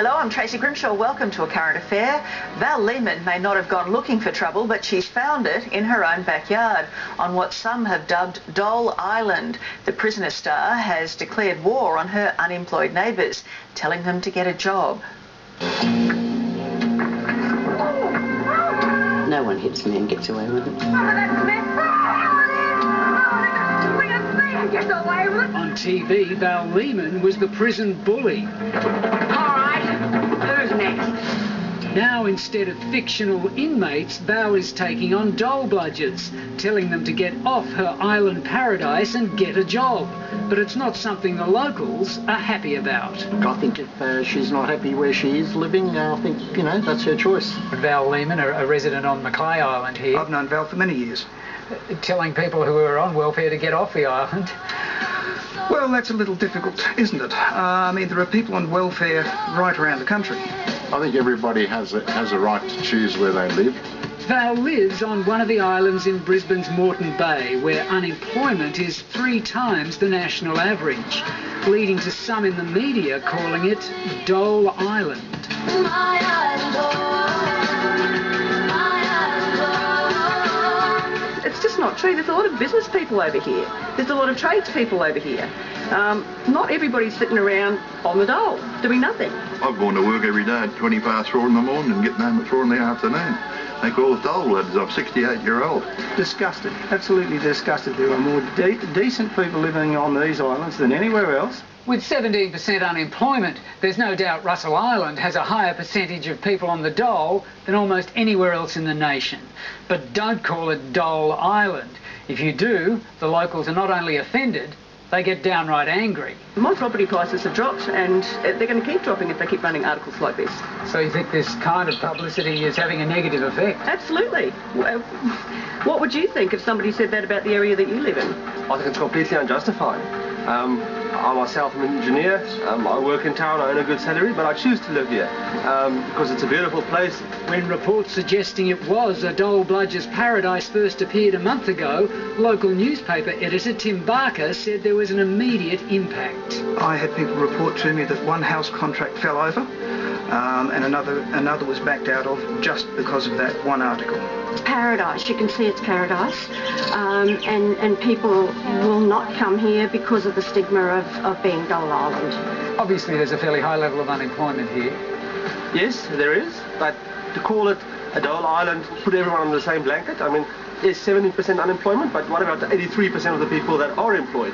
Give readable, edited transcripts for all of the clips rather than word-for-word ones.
Hello, I'm Tracy Grimshaw. Welcome to A Current Affair. Val Lehman may not have gone looking for trouble, but she's found it in her own backyard on what some have dubbed Dole Island. The prisoner star has declared war on her unemployed neighbours, telling them to get a job. No one hits me and gets away with it. On TV, Val Lehman was the prison bully. Who's next? Now, instead of fictional inmates, Val is taking on Dole bludgers, telling them to get off her island paradise and get a job. But it's not something the locals are happy about. I think if she's not happy where she is living, I think, you know, that's her choice. Val Lehman, a resident on Macleay Island here. I've known Val for many years. Telling people who are on welfare to get off the island. Well, that's a little difficult, isn't it? I mean, there are people on welfare right around the country. I think everybody has a right to choose where they live. Val lives on one of the islands in Brisbane's Moreton Bay, where unemployment is 3 times the national average, leading to some in the media calling it Dole Island. My island, it's just not true. There's a lot of business people over here. There's a lot of tradespeople over here. Not everybody's sitting around on the dole doing nothing. I've gone to work every day at 20 past 4 in the morning and getting home at 4 in the afternoon. They call us dole lads. I'm 68-year-old. Disgusted, absolutely disgusted. There are more decent people living on these islands than anywhere else. With 17% unemployment, there's no doubt Russell Island has a higher percentage of people on the dole than almost anywhere else in the nation. But don't call it Dole Island. If you do, the locals are not only offended, they get downright angry. My property prices have dropped, and they're going to keep dropping if they keep running articles like this. So you think this kind of publicity is having a negative effect? Absolutely. Well, what would you think if somebody said that about the area that you live in? I think it's completely unjustified. I myself am an engineer. I work in town, I earn a good salary, but I choose to live here because it's a beautiful place. When reports suggesting it was a Dole bludger's paradise first appeared a month ago, local newspaper editor Tim Barker said there was an immediate impact. I had people report to me that one house contract fell over and another was backed out of just because of that one article. It's paradise. You can see it's paradise, and people will not come here because of the stigma of being Dole Island. Obviously there's a fairly high level of unemployment here. Yes, there is, but to call it a Dole Island, put everyone under the same blanket, I mean, there's 70% unemployment, but what about the 83% of the people that are employed?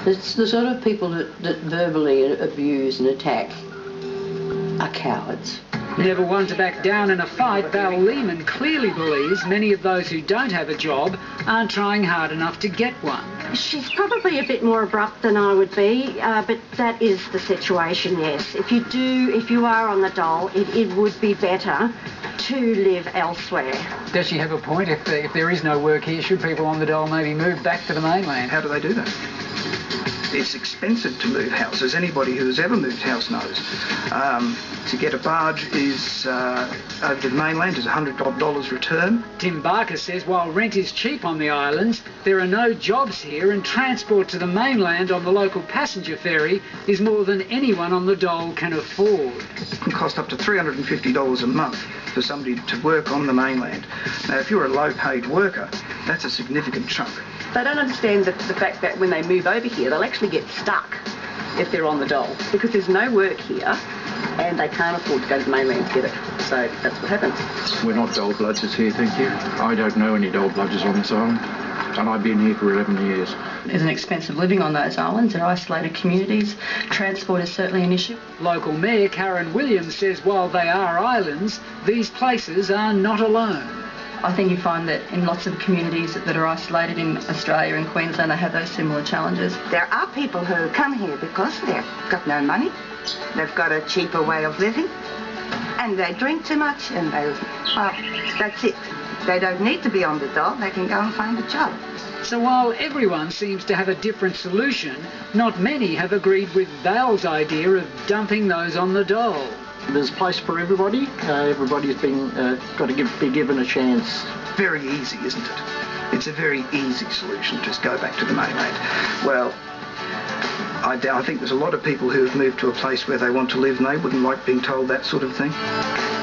It's the sort of people that verbally abuse and attack are cowards. Never one to back down in a fight, Val Lehman clearly believes many of those who don't have a job aren't trying hard enough to get one. She's probably a bit more abrupt than I would be, but that is the situation, yes. If you are on the dole, it would be better to live elsewhere. Does she have a point? If there is no work here, should people on the dole maybe move back to the mainland? How do they do that? It's expensive to move house, as anybody who's ever moved house knows. To get a barge is over to the mainland is $100 return. Tim Barker says while rent is cheap on the islands, there are no jobs here, and transport to the mainland on the local passenger ferry is more than anyone on the dole can afford. It can cost up to $350 a month for somebody to work on the mainland. Now, if you're a low-paid worker, that's a significant chunk. They don't understand the fact that when they move over here, they'll actually get stuck if they're on the dole, because there's no work here and they can't afford to go to the mainland to get it. So that's what happens. We're not dole bludgers here, thank you. I don't know any dole bludgers on this island, and I've been here for 11 years. There's an expensive living on those islands. They're isolated communities. Transport is certainly an issue. Local Mayor Karen Williams says while they are islands, these places are not alone. I think you find that in lots of communities that are isolated in Australia and Queensland, they have those similar challenges. There are people who come here because they've got no money, they've got a cheaper way of living, and they drink too much, and well, that's it. They don't need to be on the dole, they can go and find a job. So while everyone seems to have a different solution, not many have agreed with Val's idea of dumping those on the dole. There's a place for everybody. Everybody's got to be given a chance. Very easy, isn't it? It's a very easy solution. Just go back to the mainland. Well, I think there's a lot of people who have moved to a place where they want to live and they wouldn't like being told that sort of thing.